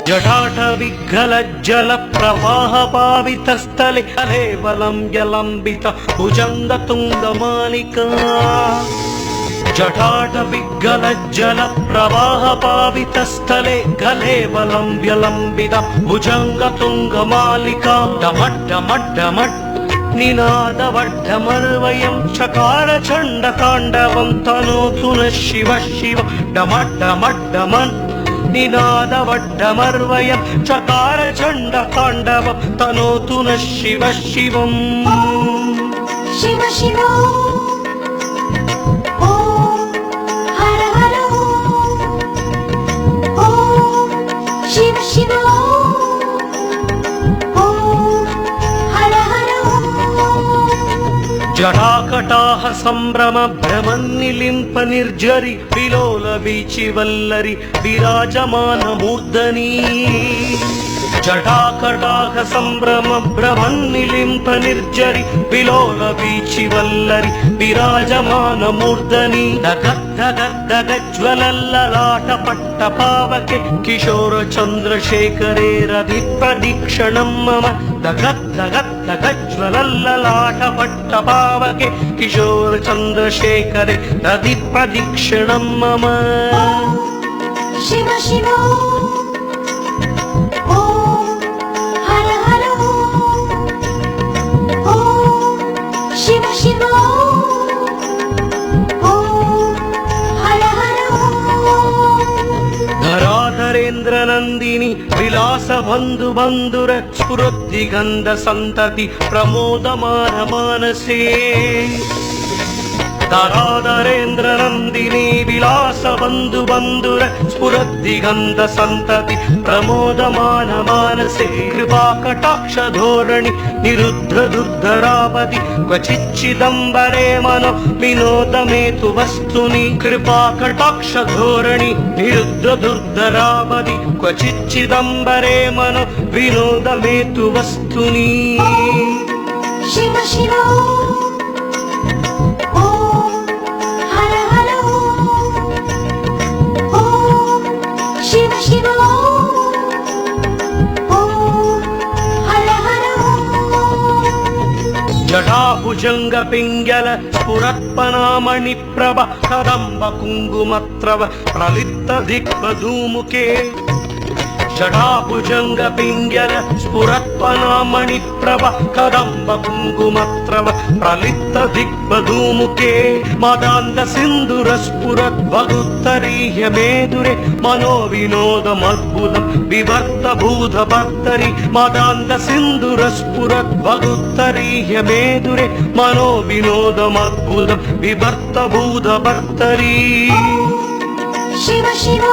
जटाटविग्गलज्जलप्रवाहपावितस्थले कलेवलं यलम्बित भुजङ्गतुङ्गमालिका जटाटविग्गलज्जलप्रवाहपावितस्थले कलेवलं व्यलम्बित भुजङ्गतुङ्गमालिका डमड्डमड्डमड् निनादवड्डमर्वयं चकार चण्डताण्डवं तनोतु नः शिव शिव डमड्डमड्डमन् निनादवड्डमर्वयं चकार चण्डताण्डवं तनोतु नः शिव शिवम् शिव शिव ॐ हर हर ॐ शिव शिव जटाकटाह संभ्रम भ्रमन्निलिम्प निर्जरि विलोल वीचिवल्लरि विराजमान मूर्धनि जटाकटाह संभ्रम भ्रमन्निलिम्प निर्जरि विलोल वीचिवल्लरि विराजमान मूर्धनि दगद्दगद्दगज्ज्वलल्ललाटपट्टपावके किशोर चन्द्रशेखरे रतिप्रदीक्षणं मम दगद्दगद्दगज्ज्वलल्ललाटपट्टपावके किशोर चन्द्रशेखरे रतिप्रदीक्षणं मम शिव शिव शिव शिव हर हर धराधरेन्द्र नंदिनी विलास बंधु बंधुर स्फुरद्दिगंध संतति प्रमोदमान मानसे धराधरेन्द्र नंदिनी विलास बंधु बंधुर स्फुरद्दिगंध संतति प्रमोदमान मानसे कृपा कटाक्ष धोरणि निरुद्ध दुर्धरावधि क्वचिच्चिदंबरे मनो विनोदमेतु वस्तुनि कृपा कटाक्ष धोरणि निरुद्ध दुर्धरावधि क्वचिच्चिदंबरे मनो विनोदमेतु वस्तुनि शिव शिव शिव शिव हर हर जटाभुजंग पिंगल स्फुरत्पनामणिप्रभ कदम्ब कुङ्कुमत्रव प्रलिप्त दिग्वधूमुखे जटाभुजंग पिंगल स्फुरत्पनामणिप्रभ कदम्ब कुङ्कुमत्रव प्रलिप्त दिग्वधूमुखे मदान्ध सिन्दूर स्फुरद्वगुत्तरीह्य मेदुरे मनो विनोदमद्भुतं बिभर्त भूतभर्तरि मदान्ध सिन्दूर स्फुरद्वगुत्तरीह्य मेदुरे मनो विनोदमद्भुतं बिभर्त भूतभर्तरि शिव शिव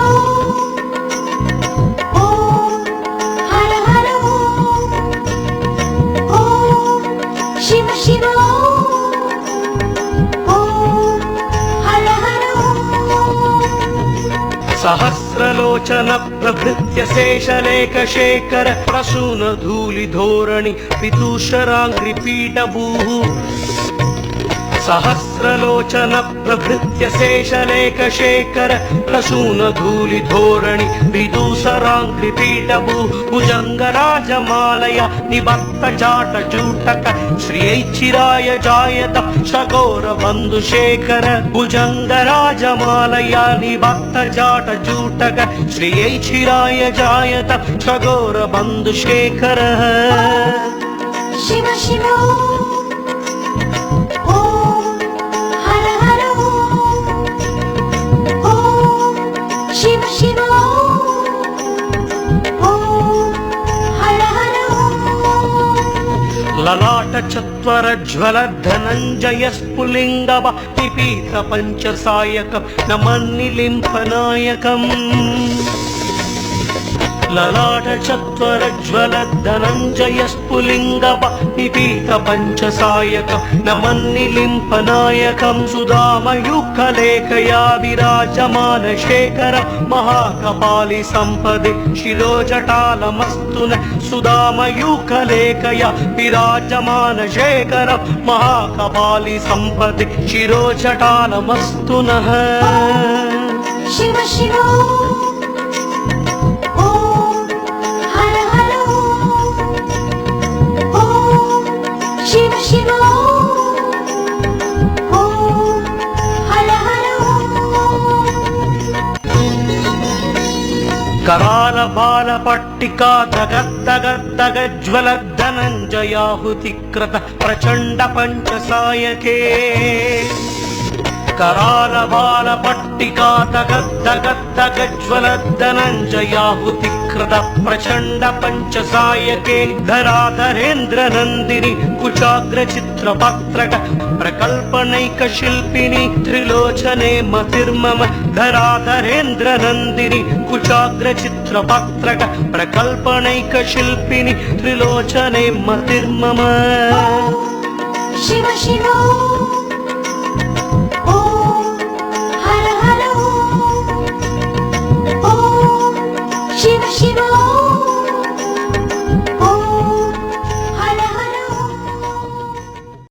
शिव शिव हर हर सहस्रलोचन प्रभृत्य शेषलेखशेखर प्रसून धूलिधोरणि पितूषराङ्घ्रिपीठभूः सहस्रलोचन प्रभृत्य शेषलेखशेखर प्रसून धूलिधोरणि विदूसराङ्घ्रिपीठभूः भुजङ्गराजमालया निबत्त चाटचूटक श्रियैच्छिराय जायत शगोर बन्धुशेखर भुजङ्गराजमालया निबत्त चाटचूटक श्रियैच्छिराय जायत शगोर बन्धुशेखर शिव शिव शिव शिव हर हर ललाट चत्वर ज्वल धनञ्जय स्फुलिङ्गव निपीत पञ्चसायकं नमन्निलिम्फनायकम् ललाट चत्वर ज्वल धनञ्जय स्फुलिङ्गव निपीत पञ्चसायकं नमन्निलिम्फनायकं सुधामयुक्तलेखया विराजमान शेखर महाकपालि सम्पदे शिरोजटालमस्तु नः सुधामयुक्तलेखया विराजमान शेखर महाकपालि सम्पदे शिरोजटालमस्तु नः शिव शिव कराल बाल पट्टिका दगद्दगद्दगज्ज्वल धनञ्जयाहुतिकृत प्रचण्ड पञ्चसायके कराल बाल पट्टिका दगद्दगद्दगज्ज्वल धनञ्जयाहुतिकृत प्रचण्ड पञ्चसायके धराधरेन्द्र नन्दिनि कुचाग्र चित्रपत्रक प्रकल्पनैक शिल्पिनि त्रिलोचने मतिर्मम धराधरेन्द्र नन्दिनि कुचाग्र चित्रपत्रक प्रकल्पनैक शिल्पिनि त्रिलोचने मतिर्मम शिव शिव